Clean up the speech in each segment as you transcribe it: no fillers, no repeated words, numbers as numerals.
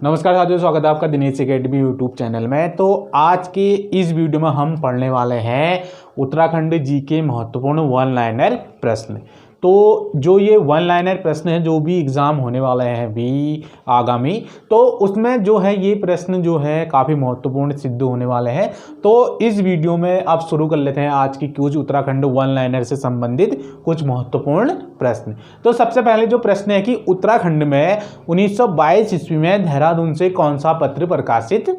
नमस्कार साथियों, स्वागत है आपका दिनेश एकेडमी यूट्यूब चैनल में। तो आज के इस वीडियो में हम पढ़ने वाले हैं उत्तराखंड जी के महत्वपूर्ण वन लाइनर प्रश्न। तो जो ये वन लाइनर प्रश्न है, जो भी एग्ज़ाम होने वाले हैं अभी आगामी, तो उसमें जो है ये प्रश्न जो है काफ़ी महत्वपूर्ण सिद्ध होने वाले हैं। तो इस वीडियो में आप शुरू कर लेते हैं आज की कुछ उत्तराखंड वन लाइनर से संबंधित कुछ महत्वपूर्ण प्रश्न। तो सबसे पहले जो प्रश्न है कि उत्तराखंड में 1922 ईस्वी में देहरादून से कौन सा पत्र प्रकाशित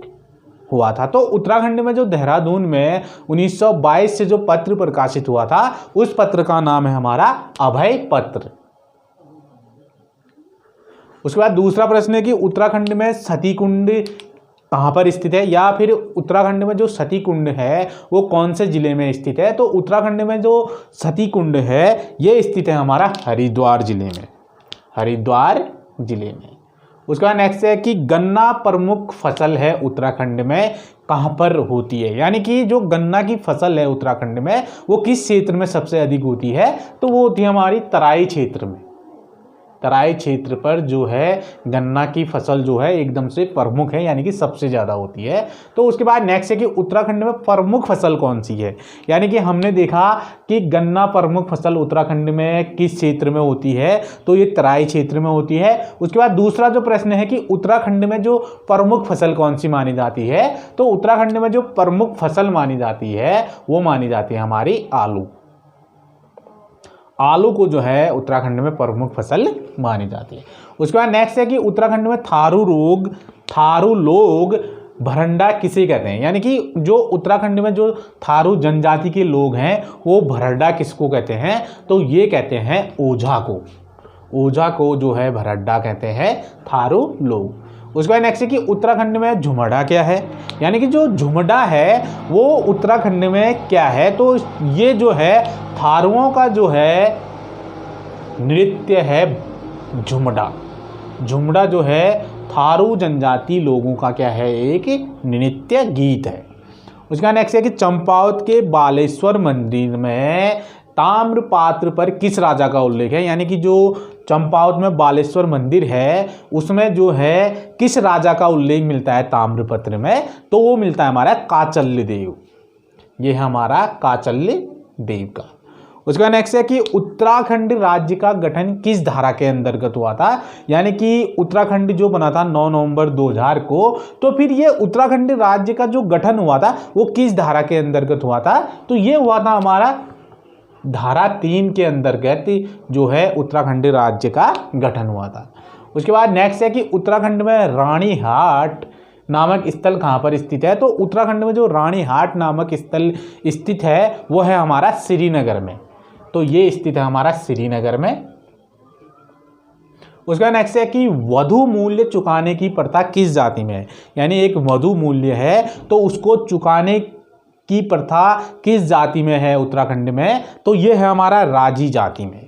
हुआ था। तो उत्तराखंड में जो देहरादून में 1922 से जो पत्र प्रकाशित हुआ था, उस पत्र का नाम है हमारा अभय पत्र। उसके बाद दूसरा प्रश्न है कि उत्तराखंड में सती कुंड कहाँ पर स्थित है, या फिर उत्तराखंड में जो सती कुंड है वो कौन से जिले में स्थित है। तो उत्तराखंड में जो सती कुंड है ये स्थित है हमारा हरिद्वार जिले में, हरिद्वार जिले में। उसके बाद नेक्स्ट है कि गन्ना प्रमुख फसल है उत्तराखंड में कहाँ पर होती है, यानी कि जो गन्ना की फसल है उत्तराखंड में वो किस क्षेत्र में सबसे अधिक होती है। तो वो होती है हमारी तराई क्षेत्र में। तराई क्षेत्र पर जो है गन्ना की फसल जो है एकदम से प्रमुख है, यानी कि सबसे ज़्यादा होती है। तो उसके बाद नेक्स्ट है कि उत्तराखंड में प्रमुख फसल कौन सी है, यानी कि हमने देखा कि गन्ना प्रमुख फसल उत्तराखंड में किस क्षेत्र में होती है, तो ये तराई क्षेत्र में होती है। उसके बाद दूसरा जो प्रश्न है कि उत्तराखंड में जो प्रमुख फसल कौन सी मानी जाती है, तो उत्तराखंड में जो प्रमुख फसल मानी जाती है वो मानी जाती है हमारी आलू। आलू को जो है उत्तराखंड में प्रमुख फसल मानी जाती है। उसके बाद नेक्स्ट है कि उत्तराखंड में थारू लोग भरंडा किसे कहते हैं, यानी कि जो उत्तराखंड में जो थारू जनजाति के लोग हैं वो भरड्डा किसको कहते हैं। तो ये कहते हैं ओझा को। ओझा को जो है भरड्डा कहते हैं थारू लोग। उसके बाद नेक्स्ट है कि उत्तराखंड में झुमड़ा क्या है, यानी कि जो झुमड़ा है वो उत्तराखंड में क्या है। तो ये जो है थारुओं का जो है नृत्य है झुमड़ा। झुमड़ा जो है थारू जनजाति लोगों का क्या है, एक नृत्य गीत है। उसके बाद नेक्स्ट है कि चंपावत के बालेश्वर मंदिर में ताम्र पात्र पर किस राजा का उल्लेख है, यानी कि जो चंपावत में बालेश्वर मंदिर है उसमें जो है किस राजा का उल्लेख मिलता है ताम्र पत्र में। तो वो मिलता है हमारा काचल्य देव। ये है हमारा काचल्य देव का। उसका नेक्स्ट है कि उत्तराखंड राज्य का गठन किस धारा के अंतर्गत हुआ था, यानी कि उत्तराखंड जो बना था 9 नवंबर 2000 को, तो फिर ये उत्तराखंड राज्य का जो गठन हुआ था वो किस धारा के अंतर्गत हुआ था। तो ये हुआ था हमारा धारा 3 के अंतर्गत जो है उत्तराखंड राज्य का गठन हुआ था। उसके बाद नेक्स्ट है कि उत्तराखंड में रानीहाट नामक स्थल कहाँ पर स्थित है। तो उत्तराखंड में जो रानीहाट नामक स्थल स्थित है वो है हमारा श्रीनगर में। तो ये स्थित है हमारा श्रीनगर में। उसका नेक्स्ट है कि वधु मूल्य चुकाने की प्रथा किस जाति में है, यानी एक वधु मूल्य है तो उसको चुकाने की प्रथा किस जाति में है उत्तराखंड में। तो ये है हमारा राजी जाति में।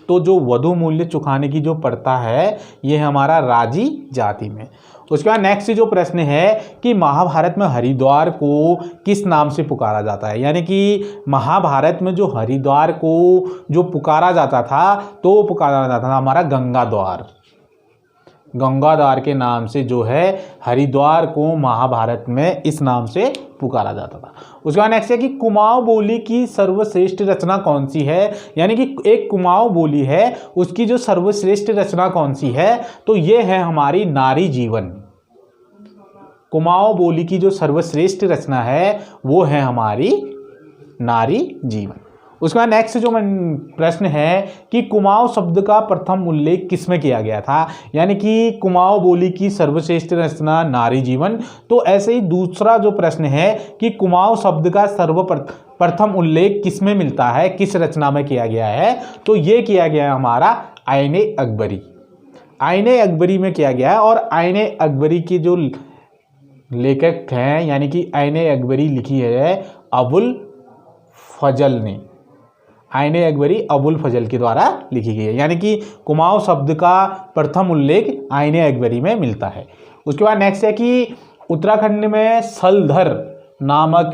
तो जो वधु मूल्य चुकाने की जो प्रथा है ये है हमारा राजी जाति में। उसके बाद नेक्स्ट जो प्रश्न है कि महाभारत में हरिद्वार को किस नाम से पुकारा जाता है, यानी कि महाभारत में जो हरिद्वार को जो पुकारा जाता था तो पुकारा जाता था हमारा गंगा द्वार। गंगा द्वार के नाम से जो है हरिद्वार को महाभारत में इस नाम से पुकारा जाता था। उसके बाद नेक्स्ट है कि कुमाऊं बोली की सर्वश्रेष्ठ रचना कौन सी है, यानी कि एक कुमाऊं बोली है उसकी जो सर्वश्रेष्ठ रचना कौन सी है। तो ये है हमारी नारी जीवन। कुमाऊं बोली की जो सर्वश्रेष्ठ रचना है वो है हमारी नारी जीवन। उसके बाद नेक्स्ट जो प्रश्न है कि कुमाऊं शब्द का प्रथम उल्लेख किसमें किया गया था, यानी कि कुमाऊं बोली की सर्वश्रेष्ठ रचना नारी जीवन। तो ऐसे ही दूसरा जो प्रश्न है कि कुमाऊं शब्द का सर्वप्रथम उल्लेख किसमें मिलता है, किस रचना में किया गया है। तो ये किया गया है हमारा आईने अकबरी। आईने अकबरी में किया गया है। और आईने अकबरी के जो लेखक हैं, यानी कि आईने अकबरी लिखी है अबुल फजल ने। आईने अकबरी अबुल फजल के द्वारा लिखी गई है, यानी कि कुमाऊं शब्द का प्रथम उल्लेख आईने अकबरी में मिलता है। उसके बाद नेक्स्ट है कि उत्तराखंड में सलधर नामक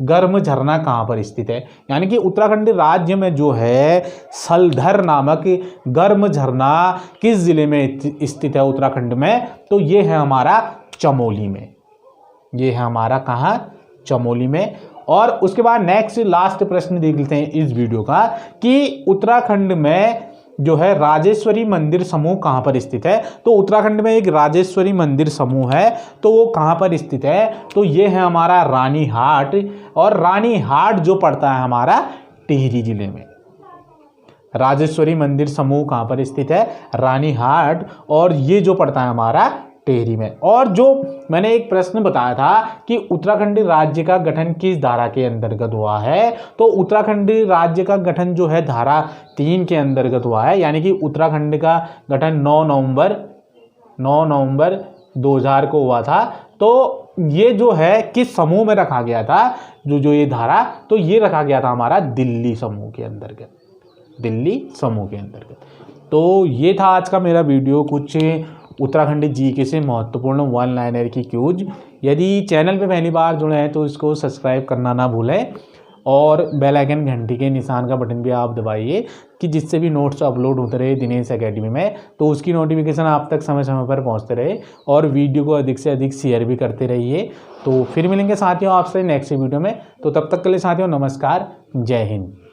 गर्म झरना कहाँ पर स्थित है? यानी कि उत्तराखंड राज्य में जो है सलधर नामक गर्म झरना किस जिले में स्थित है उत्तराखंड में? तो ये है हमारा चमोली में। ये है हमारा कहाँ? चमोली में। और उसके बाद नेक्स्ट लास्ट प्रश्न देख लेते हैं इस वीडियो का कि उत्तराखंड में जो है राजेश्वरी मंदिर समूह कहाँ पर स्थित है? तो उत्तराखंड में एक राजेश्वरी मंदिर समूह है, तो वो कहाँ पर स्थित है? तो ये है हमारा रानीहाट, और रानीहाट जो पड़ता है हमारा टिहरी जिले में। राजेश्वरी मंदिर समूह कहाँ पर स्थित है? रानीहाट, और ये जो पड़ता है हमारा टिहरी में। और जो मैंने एक प्रश्न बताया था कि उत्तराखंड राज्य का गठन किस धारा के अंतर्गत हुआ है? तो उत्तराखंड राज्य का गठन जो है धारा 3 के अंतर्गत हुआ है। यानी कि उत्तराखंड का गठन 9 नवंबर 2000 को हुआ था। तो ये जो है किस समूह में रखा गया था? जो ये धारा, तो ये रखा गया था हमारा दिल्ली समूह के अंतर्गत। दिल्ली समूह के अंतर्गत। तो ये था आज का मेरा वीडियो, कुछ उत्तराखंड जीके से महत्वपूर्ण वन लाइनर की क्यूज। यदि चैनल पे पहली बार जुड़े हैं तो इसको सब्सक्राइब करना ना भूलें, और बेल आइकन घंटी के निशान का बटन भी आप दबाइए कि जिससे भी नोट्स अपलोड होते रहे दिनेश एकेडमी में, तो उसकी नोटिफिकेशन आप तक समय समय पर पहुंचते रहे। और वीडियो को अधिक से अधिक शेयर भी करते रहिए। तो फिर मिलेंगे साथियों आपसे नेक्स्ट वीडियो में। तो तब तक के लिए साथियों नमस्कार, जय हिंद।